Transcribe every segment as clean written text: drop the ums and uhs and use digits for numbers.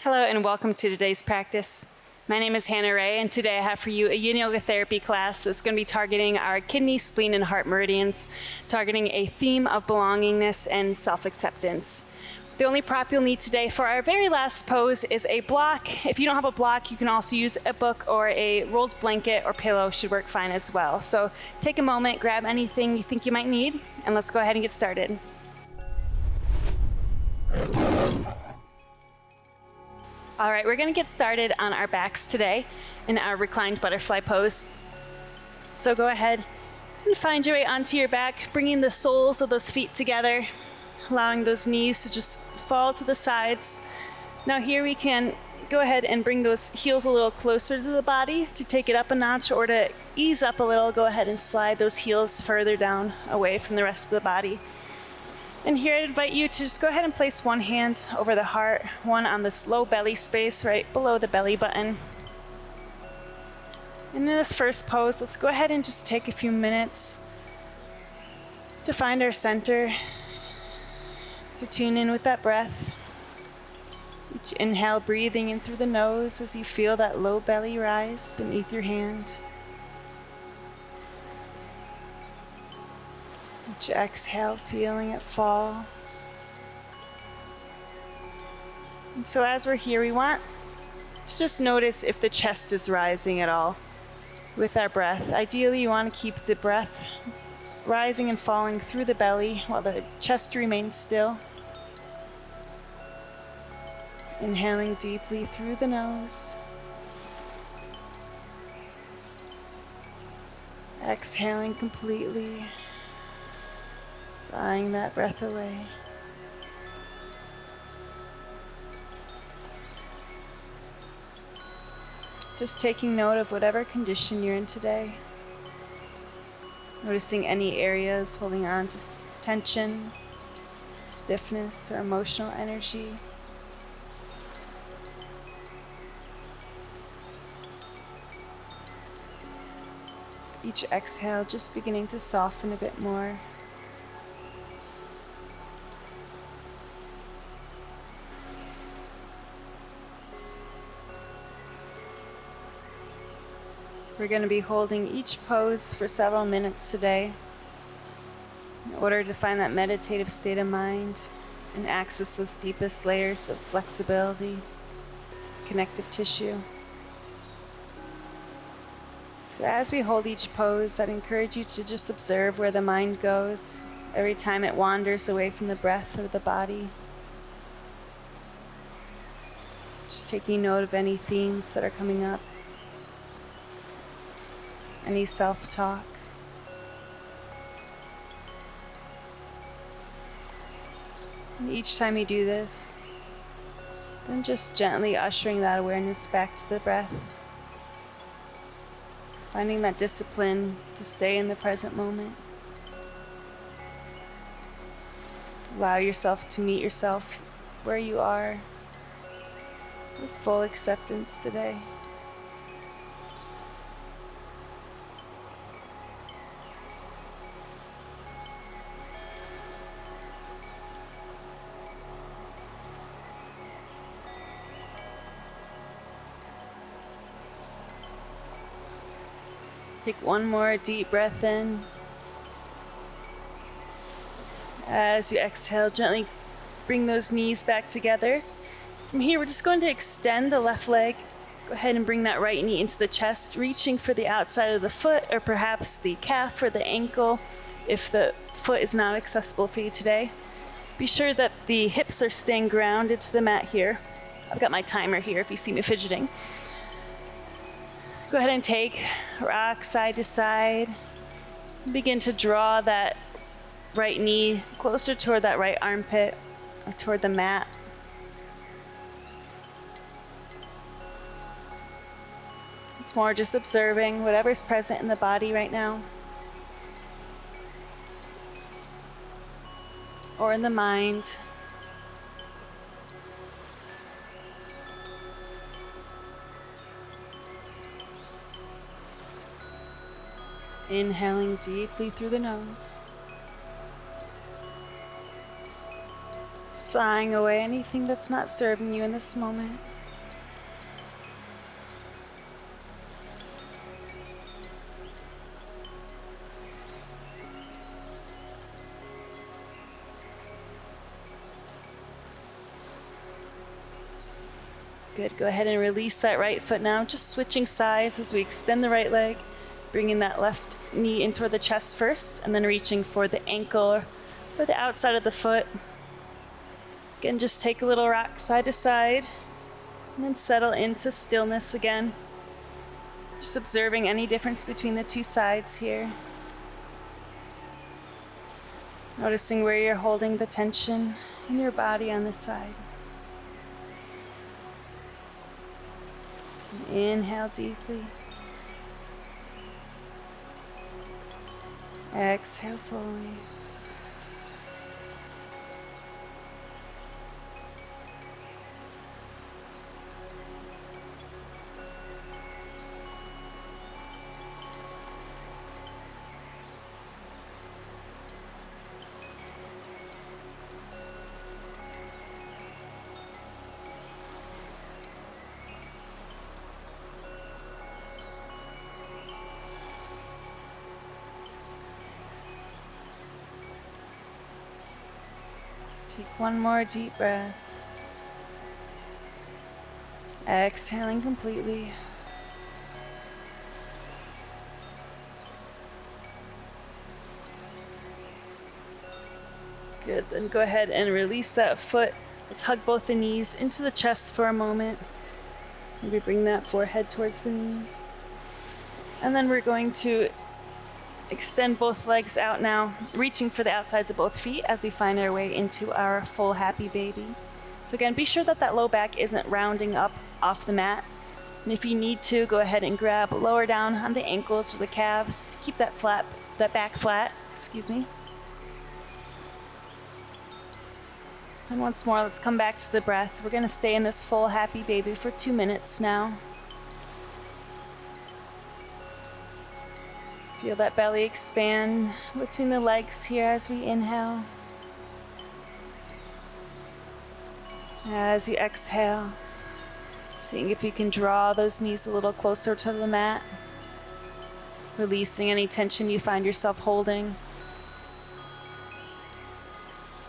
Hello and welcome to today's practice. My name is Hannah Ray, and today I have for you a yin yoga therapy class that's going to be targeting our kidney, spleen, and heart meridians, targeting a theme of belongingness and self-acceptance. The only prop you'll need today for our very last pose is a block. If you don't have a block, you can also use a book or a rolled blanket or pillow should work fine as well. So take a moment, grab anything you think you might need, and let's go ahead and get started. All right, we're going to get started on our backs today in our reclined butterfly pose. So go ahead and find your way onto your back, bringing the soles of those feet together, allowing those knees to just fall to the sides. Now here we can go ahead and bring those heels a little closer to the body to take it up a notch, or to ease up a little, go ahead and slide those heels further down away from the rest of the body. And here I'd invite you to just go ahead and place one hand over the heart, one on this low belly space right below the belly button. And in this first pose, let's go ahead and just take a few minutes to find our center, to tune in with that breath. Each inhale, breathing in through the nose as you feel that low belly rise beneath your hand. Each exhale, feeling it fall. And so as we're here, we want to just notice if the chest is rising at all with our breath. Ideally, you want to keep the breath rising and falling through the belly while the chest remains still. Inhaling deeply through the nose. Exhaling completely. Sighing that breath away. Just taking note of whatever condition you're in today. Noticing any areas holding on to tension, stiffness, or emotional energy. Each exhale just beginning to soften a bit more. We're going to be holding each pose for several minutes today in order to find that meditative state of mind and access those deepest layers of flexibility, connective tissue. So as we hold each pose, I'd encourage you to just observe where the mind goes every time it wanders away from the breath or the body. Just taking note of any themes that are coming up. Any self-talk. And each time you do this, then just gently ushering that awareness back to the breath. Finding that discipline to stay in the present moment. Allow yourself to meet yourself where you are with full acceptance today. Take one more deep breath in. As you exhale, gently bring those knees back together. From here, we're just going to extend the left leg. Go ahead and bring that right knee into the chest, reaching for the outside of the foot or perhaps the calf or the ankle if the foot is not accessible for you today. Be sure that the hips are staying grounded to the mat here. I've got my timer here if you see me fidgeting. Go ahead and take rock side to side. Begin to draw that right knee closer toward that right armpit or toward the mat. It's more just observing whatever's present in the body right now, or in the mind. Inhaling deeply through the nose. Sighing away anything that's not serving you in this moment. Good, go ahead and release that right foot now. Just switching sides as we extend the right leg, bringing that left knee in toward the chest first, and then reaching for the ankle or the outside of the foot. Again, just take a little rock side to side, and then settle into stillness again. Just observing any difference between the two sides here. Noticing where you're holding the tension in your body on this side. Inhale deeply. Exhale fully. Take one more deep breath. Exhaling completely. Good, then go ahead and release that foot. Let's hug both the knees into the chest for a moment. Maybe bring that forehead towards the knees. And then we're going to extend both legs out now, reaching for the outsides of both feet as we find our way into our full happy baby. So again, be sure that that low back isn't rounding up off the mat. And if you need to, go ahead and grab lower down on the ankles or the calves to keep that back flat, And once more, let's come back to the breath. We're gonna stay in this full happy baby for 2 minutes now. Feel that belly expand between the legs here as we inhale. As you exhale, seeing if you can draw those knees a little closer to the mat, releasing any tension you find yourself holding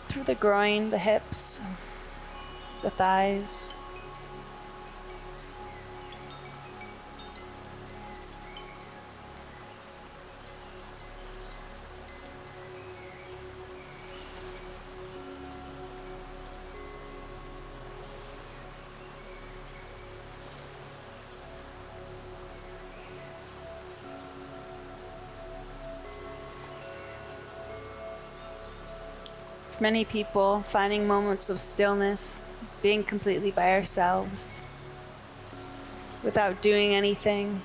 through the groin, the hips, the thighs. For many people, finding moments of stillness, being completely by ourselves, without doing anything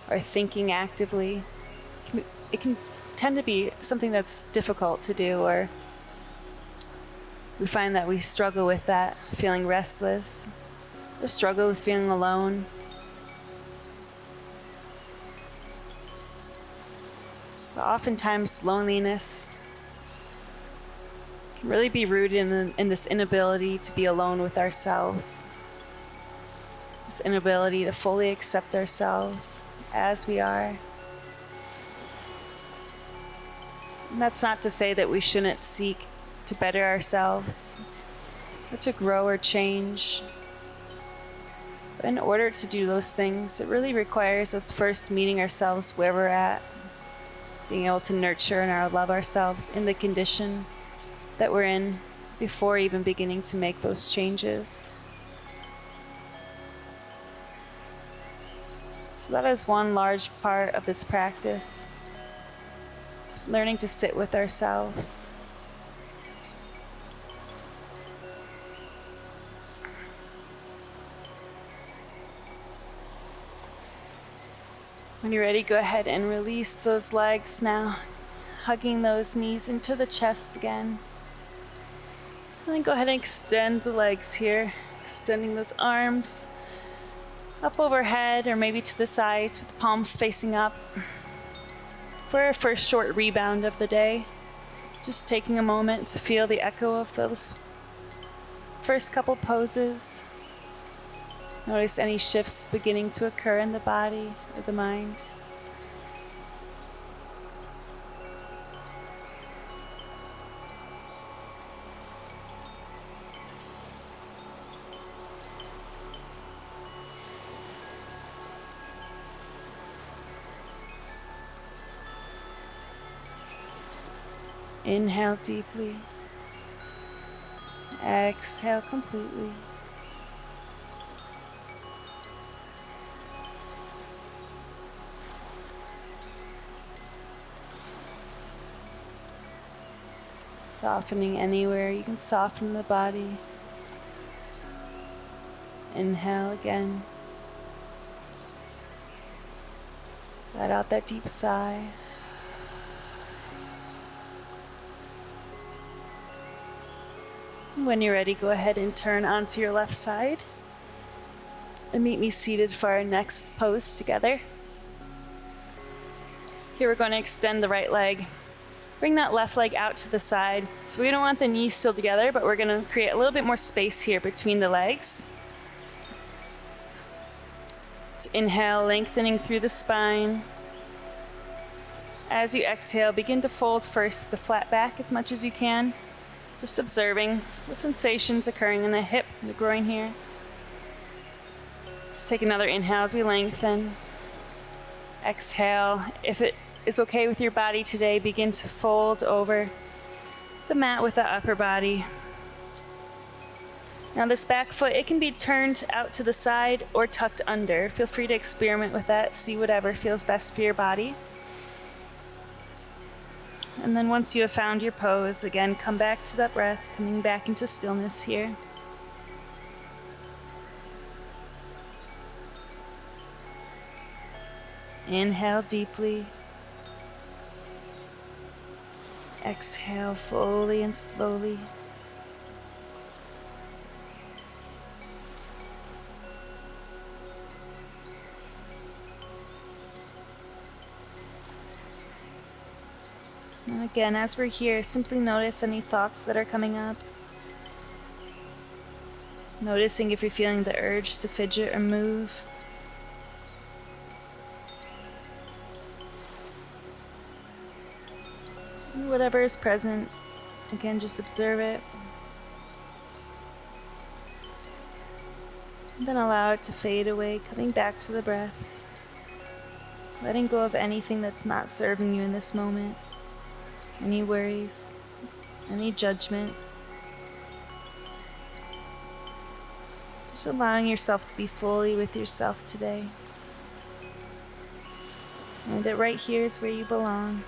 or thinking actively, it can tend to be something that's difficult to do, or we find that we struggle with that, feeling restless, or struggle with feeling alone. But oftentimes, loneliness can really be rooted in this inability to be alone with ourselves, this inability to fully accept ourselves as we are. And that's not to say that we shouldn't seek to better ourselves or to grow or change. But in order to do those things, it really requires us first meeting ourselves where we're at, being able to nurture and love ourselves in the condition that we're in before even beginning to make those changes. So that is one large part of this practice. It's learning to sit with ourselves. When you're ready, go ahead and release those legs now, hugging those knees into the chest again. And then go ahead and extend the legs here, extending those arms up overhead or maybe to the sides with the palms facing up. For our first short rebound of the day, just taking a moment to feel the echo of those first couple poses. Notice any shifts beginning to occur in the body or the mind. Inhale deeply. Exhale completely. Softening anywhere. You can soften the body. Inhale again. Let out that deep sigh. When you're ready, go ahead and turn onto your left side and meet me seated for our next pose together. Here we're going to extend the right leg. Bring that left leg out to the side. So we don't want the knees still together, but we're going to create a little bit more space here between the legs. Let's inhale, lengthening through the spine. As you exhale, begin to fold first with the flat back as much as you can. Just observing the sensations occurring in the hip, the groin here. Let's take another inhale as we lengthen. Exhale. If it is okay with your body today, begin to fold over the mat with the upper body. Now this back foot, it can be turned out to the side or tucked under. Feel free to experiment with that, see whatever feels best for your body. And then once you have found your pose, again, come back to that breath, coming back into stillness here. Inhale deeply. Exhale fully and slowly. And again, as we're here, simply notice any thoughts that are coming up. Noticing if you're feeling the urge to fidget or move. And whatever is present, again, just observe it. And then allow it to fade away, coming back to the breath. Letting go of anything that's not serving you in this moment. Any worries, any judgment. Just allowing yourself to be fully with yourself today. And that right here is where you belong.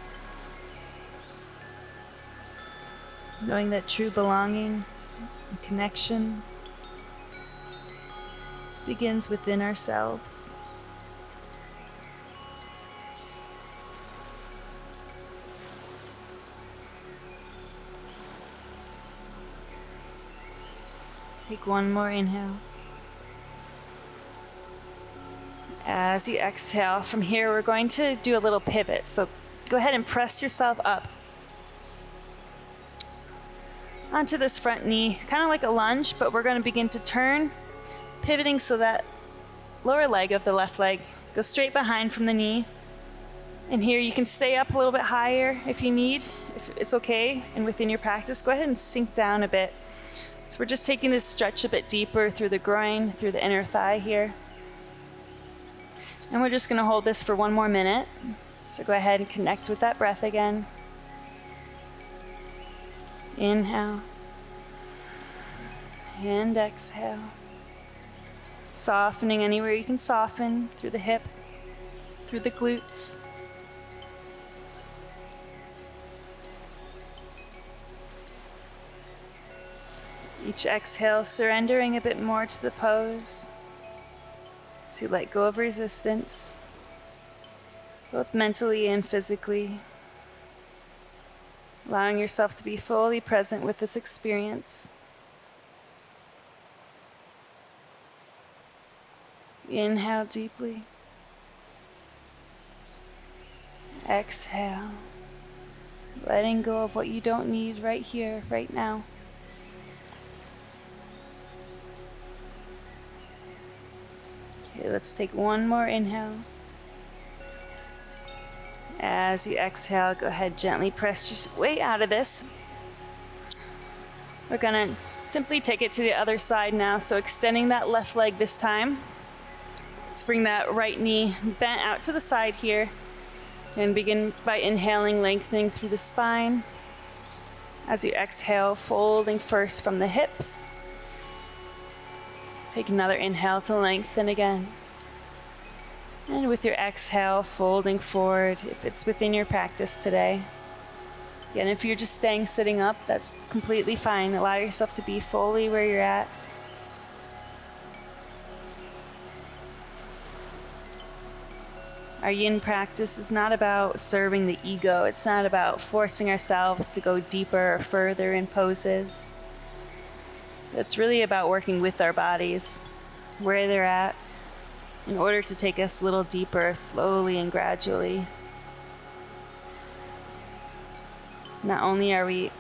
Knowing that true belonging and connection begins within ourselves. Take one more inhale. As you exhale, from here we're going to do a little pivot. So go ahead and press yourself up onto this front knee, kind of like a lunge, but we're going to begin to turn, pivoting so that lower leg of the left leg goes straight behind from the knee. And here you can stay up a little bit higher if you need, if it's okay, and within your practice, go ahead and sink down a bit. So we're just taking this stretch a bit deeper through the groin, through the inner thigh here. And we're just going to hold this for one more minute. So go ahead and connect with that breath again. Inhale. And exhale. Softening anywhere you can soften, through the hip, through the glutes. Each exhale, surrendering a bit more to the pose. So you let go of resistance, both mentally and physically. Allowing yourself to be fully present with this experience. Inhale deeply. Exhale. Letting go of what you don't need right here, right now. Okay, let's take one more inhale. As you exhale, go ahead, gently press your way out of this. We're gonna simply take it to the other side now, so extending that left leg this time. Let's bring that right knee bent out to the side here, and begin by inhaling, lengthening through the spine. As you exhale, folding first from the hips. Take another inhale to lengthen again. And with your exhale, folding forward if it's within your practice today. Again, if you're just staying sitting up, that's completely fine. Allow yourself to be fully where you're at. Our yin practice is not about serving the ego. It's not about forcing ourselves to go deeper or further in poses. It's really about working with our bodies, where they're at, in order to take us a little deeper, slowly and gradually. Not only are we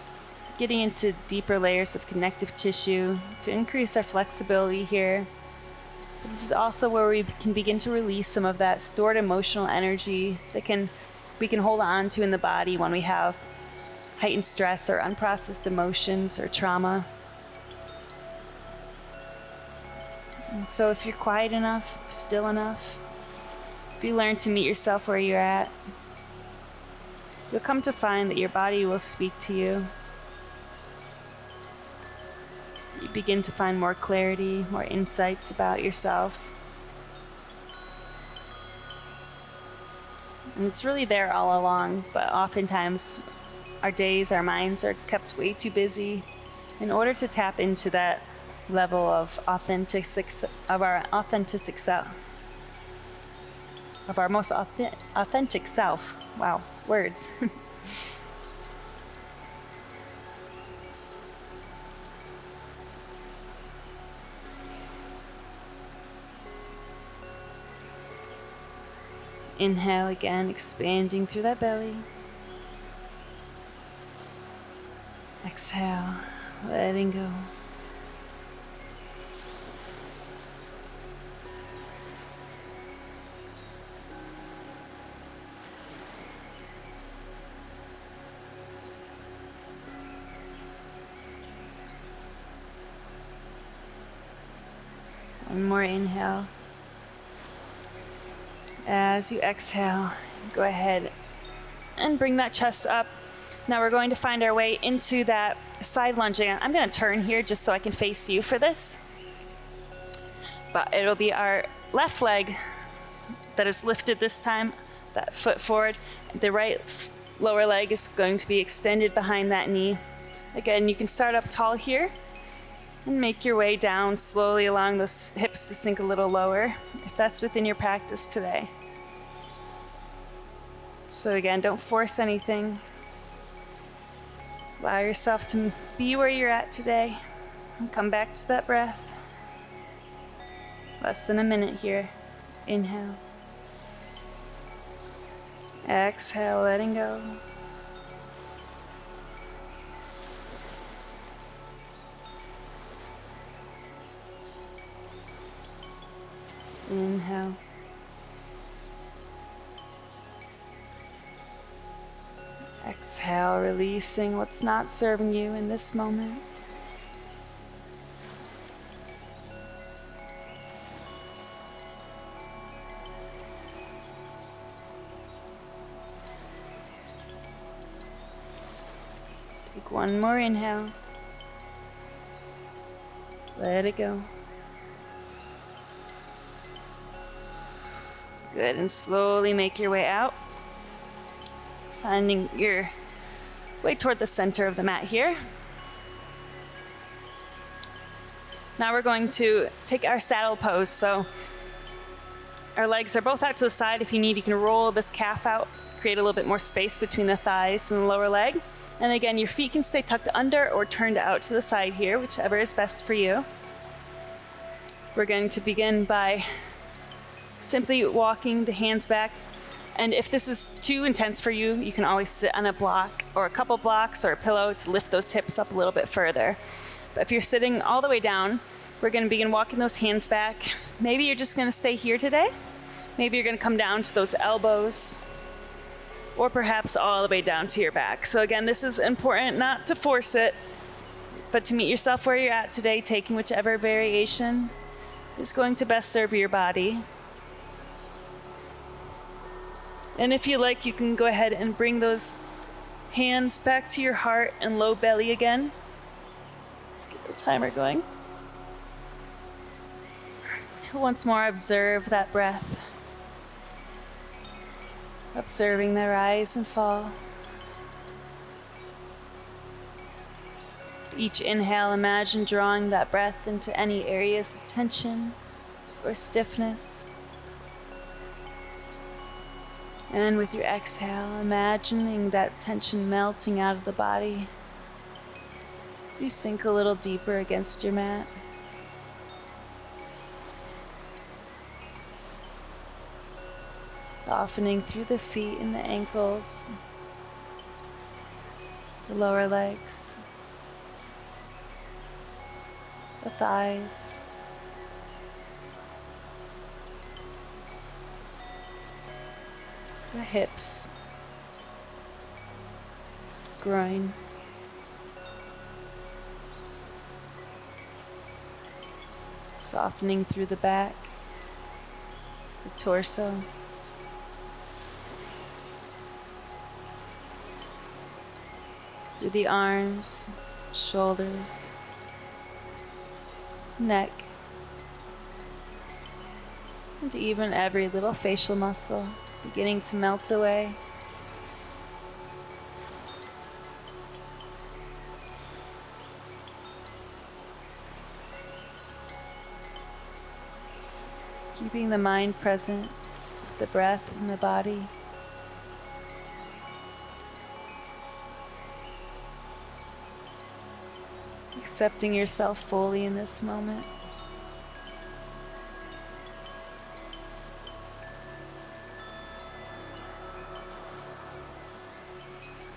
getting into deeper layers of connective tissue to increase our flexibility here, but this is also where we can begin to release some of that stored emotional energy that we can hold on to in the body when we have heightened stress or unprocessed emotions or trauma. And so if you're quiet enough, still enough, if you learn to meet yourself where you're at, you'll come to find that your body will speak to you. You begin to find more clarity, more insights about yourself. And it's really there all along, but oftentimes our days, our minds are kept way too busy in order to tap into that level of our authentic self, of our most authentic self. Wow, words. Inhale again, expanding through that belly. Exhale, letting go. One more inhale. As you exhale, go ahead and bring that chest up. Now we're going to find our way into that side lunging. I'm going to turn here just so I can face you for this. But it'll be our left leg that is lifted this time, that foot forward. The right lower leg is going to be extended behind that knee. Again, you can start up tall here and make your way down slowly along those hips to sink a little lower, if that's within your practice today. So again, don't force anything. Allow yourself to be where you're at today and come back to that breath. Less than a minute here. Inhale. Exhale, letting go. Inhale. Exhale, releasing what's not serving you in this moment. Take one more inhale. Let it go. Good, and slowly make your way out. Finding your way toward the center of the mat here. Now we're going to take our saddle pose. So our legs are both out to the side. If you need, you can roll this calf out, create a little bit more space between the thighs and the lower leg. And again, your feet can stay tucked under or turned out to the side here, whichever is best for you. We're going to begin by simply walking the hands back. And if this is too intense for you, you can always sit on a block or a couple blocks or a pillow to lift those hips up a little bit further. But if you're sitting all the way down, we're going to begin walking those hands back. Maybe you're just going to stay here today. Maybe you're going to come down to those elbows, or perhaps all the way down to your back. So again, this is important not to force it, but to meet yourself where you're at today, taking whichever variation is going to best serve your body. And if you like, you can go ahead and bring those Hands back to your heart and low belly again. Let's get the timer going. To once more observe that breath. Observing their rise and fall. Each inhale, imagine drawing that breath into any areas of tension or stiffness. And with your exhale, imagining that tension melting out of the body as you sink a little deeper against your mat. Softening through the feet and the ankles, the lower legs, the thighs, the hips, groin, softening through the back, the torso, through the arms, shoulders, neck, and even every little facial muscle beginning to melt away. Keeping the mind present, the breath and the body. Accepting yourself fully in this moment.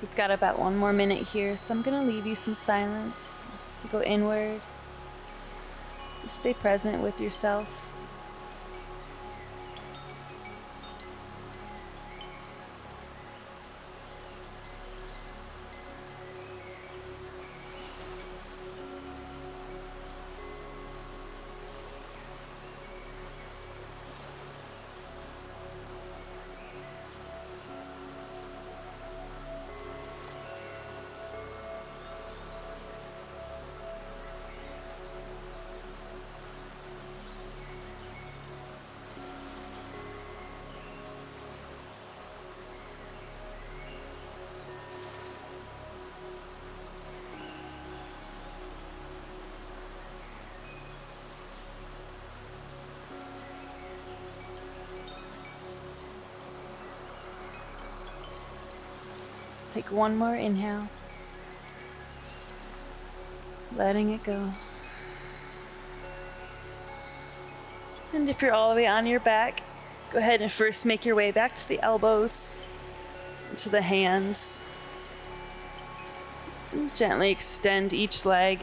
We've got about 1 more minute here, so I'm going to leave you some silence to go inward. Just stay present with yourself. Take 1 more inhale, letting it go. And if you're all the way on your back, go ahead and first make your way back to the elbows, to the hands. And gently extend each leg.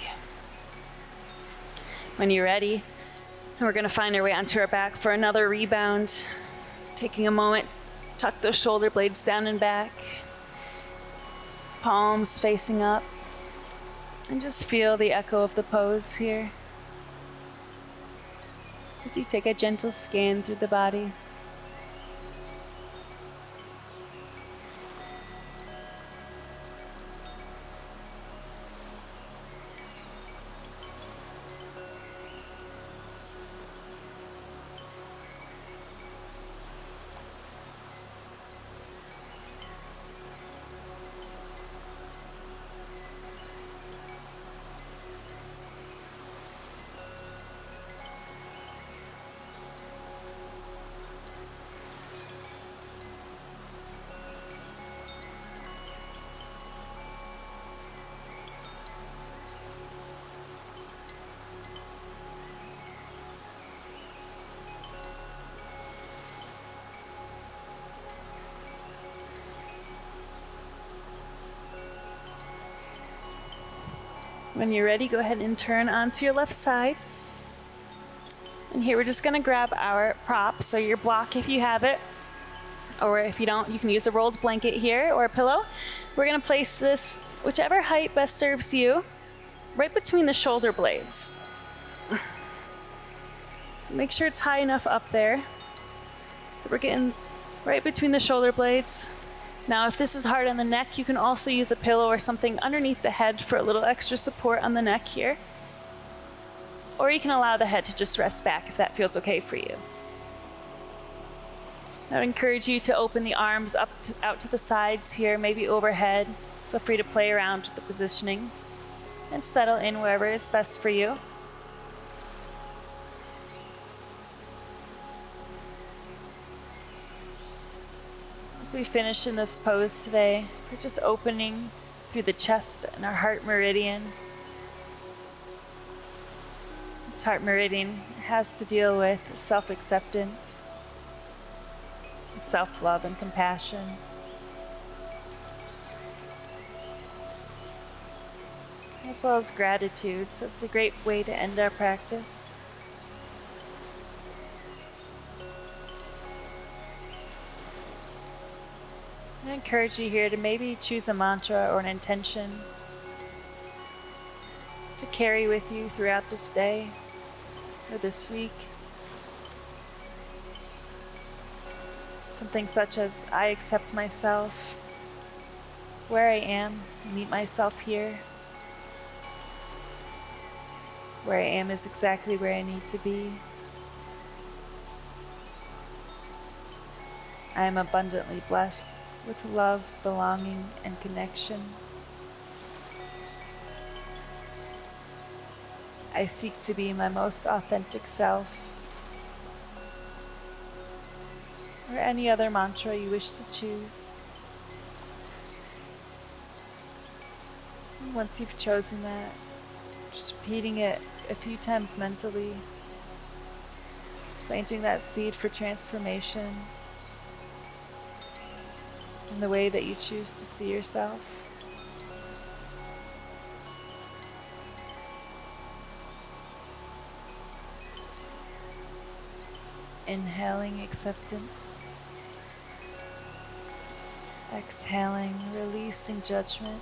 When you're ready, we're going to find our way onto our back for another rebound. Taking a moment, tuck those shoulder blades down and back. Palms facing up, and just feel the echo of the pose here as you take a gentle scan through the body. When you're ready, go ahead and turn onto your left side. And here we're just gonna grab our prop, so your block if you have it, or if you don't, you can use a rolled blanket here or a pillow. We're gonna place this, whichever height best serves you, right between the shoulder blades. So make sure it's high enough up there that we're getting right between the shoulder blades. Now, if this is hard on the neck, you can also use a pillow or something underneath the head for a little extra support on the neck here. Or you can allow the head to just rest back if that feels okay for you. I would encourage you to open the arms out to the sides here, maybe overhead. Feel free to play around with the positioning and settle in wherever is best for you. As we finish in this pose today, we're just opening through the chest and our heart meridian. This heart meridian has to deal with self-acceptance, self-love and compassion. As well as gratitude, so it's a great way to end our practice. I encourage you here to maybe choose a mantra or an intention to carry with you throughout this day or this week. Something such as, I accept myself where I am, meet myself here. Where I am is exactly where I need to be. I am abundantly blessed with love, belonging, and connection. I seek to be my most authentic self. Or any other mantra you wish to choose. And once you've chosen that, just repeating it a few times mentally, planting that seed for transformation in the way that you choose to see yourself. Inhaling acceptance. Exhaling, releasing judgment.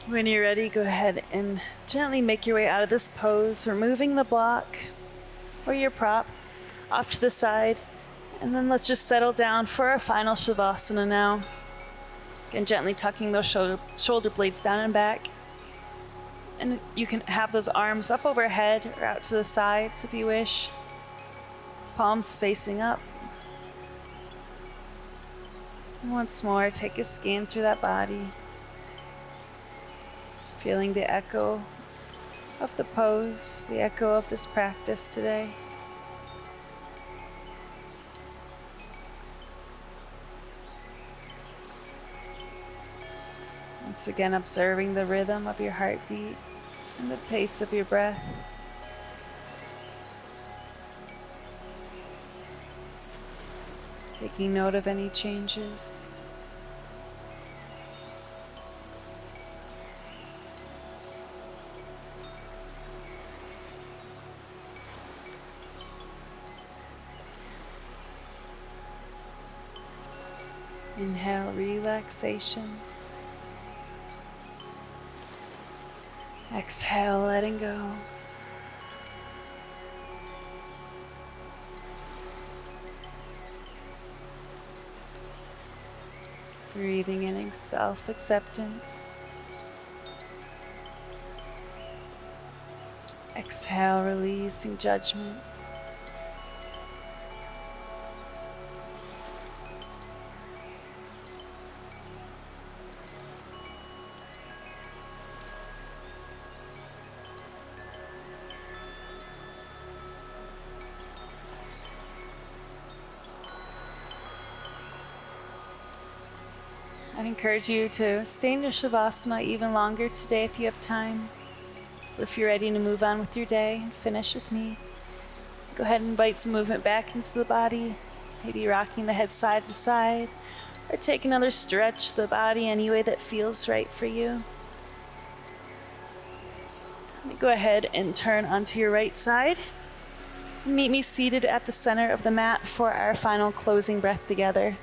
When you're ready, go ahead and gently make your way out of this pose, removing the block or your prop off to the side. And then let's just settle down for our final Shavasana now. Again, gently tucking those shoulder blades down and back. And you can have those arms up overhead or out to the sides if you wish. Palms facing up. And once more, take a scan through that body. Feeling the echo of the pose, the echo of this practice today. Once again, observing the rhythm of your heartbeat and the pace of your breath. Taking note of any changes. Inhale, relaxation. Exhale, letting go. Breathing in self-acceptance. Exhale, releasing judgment. I'd encourage you to stay in your Shavasana even longer today if you have time. Or if you're ready to move on with your day and finish with me, go ahead and invite some movement back into the body, maybe rocking the head side to side, or take another stretch of the body any way that feels right for you. Go ahead and turn onto your right side. Meet me seated at the center of the mat for our final closing breath together.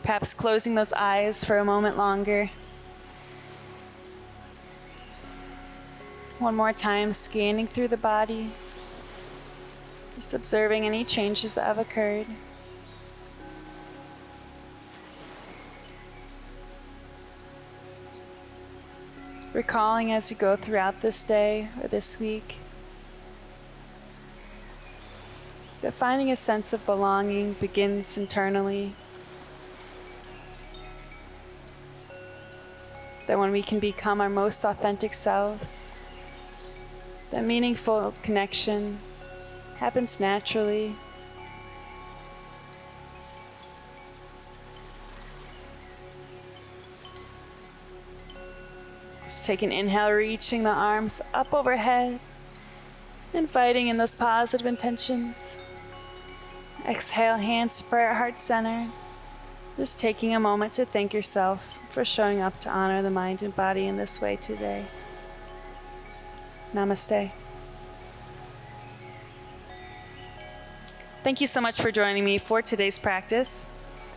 Perhaps closing those eyes for a moment longer. One more time, scanning through the body, just observing any changes that have occurred. Recalling as you go throughout this day or this week that finding a sense of belonging begins internally. That when we can become our most authentic selves, that meaningful connection happens naturally. Just take an inhale, reaching the arms up overhead, inviting in those positive intentions. Exhale, hands to prayer, heart center. Just taking a moment to thank yourself for showing up to honor the mind and body in this way today. Namaste. Thank you so much for joining me for today's practice.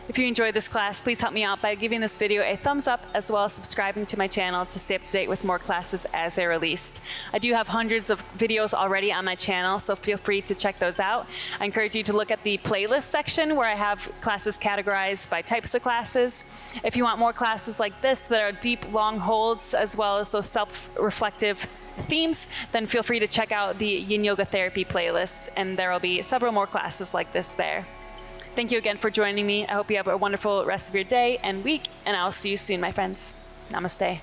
If you enjoyed this class, please help me out by giving this video a thumbs up, as well as subscribing to my channel to stay up to date with more classes as they're released. I do have hundreds of videos already on my channel, so feel free to check those out. I encourage you to look at the playlist section where I have classes categorized by types of classes. If you want more classes like this that are deep, long holds, as well as those self-reflective themes, then feel free to check out the Yin Yoga Therapy playlist, and there will be several more classes like this there. Thank you again for joining me. I hope you have a wonderful rest of your day and week, and I'll see you soon, my friends. Namaste.